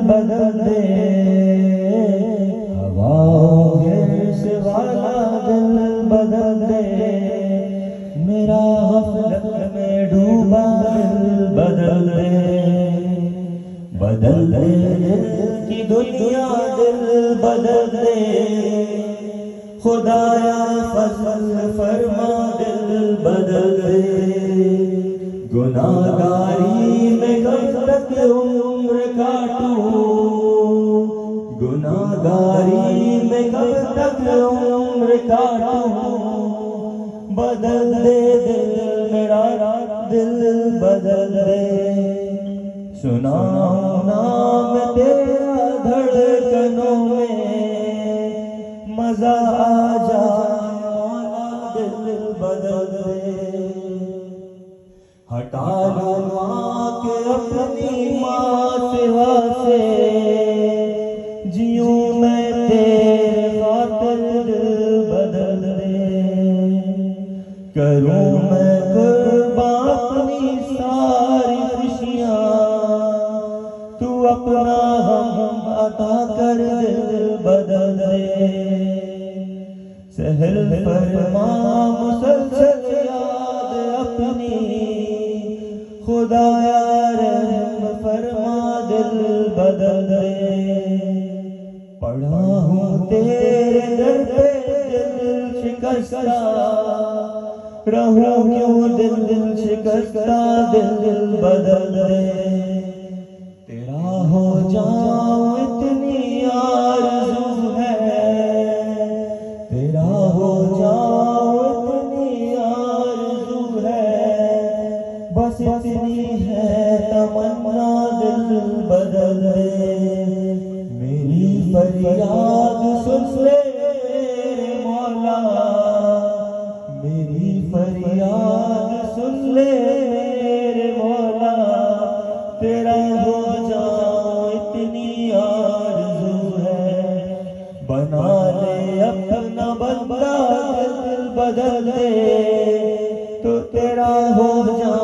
बदल दे, हवाओं हिर्स वाला दिल बदल दे, मेरा गफलत में डूबा दिल बदल दे, बदल दे दिल की दुनिया दिल बदल दे, खुदाया फजल फरमा दिल बदल दे, गुनाहगारी में कब तक उम्र काटूं, गुनाहगारी में कब तक उम्र काटूं, बदल दे दिल मेरा दिल बदल दे, सुनाऊं नाम तेरा धड़कनों में, मजा आ जाए मौला दिल बदल दे, हटा लो माँ के अपनी माँ सिवा से, जियूं मैं तेरे खातिर दिल बदल दे, करूं मैं कुर्बान अपनी सारी खुशियाँ, तू अपना हम अता कर दिल बदल दे, सहल फरमा मुसलसल याद अपनी, खुदाया रहम फरमा दिल बदल दे, पड़ा हूँ तेरे दर पे दिल शिकस्ता, रहूं क्यों दिल शिकस्ता दिल बदल दे, तेरा हो जाऊं इतनी आरज़ू है, तेरा हो जाऊं इतनी आरज़ू है, बस इतनी है तमन्ना दिल बदल दे, मेरी फरियाद सुन ले मेरे मौला, मेरी फरियाद सुन ले मेरे मौला, तेरा हो जाऊं इतनी आरज़ू है, बना ले अपना बंदा दिल बदल दे, तो तेरा हो जाऊं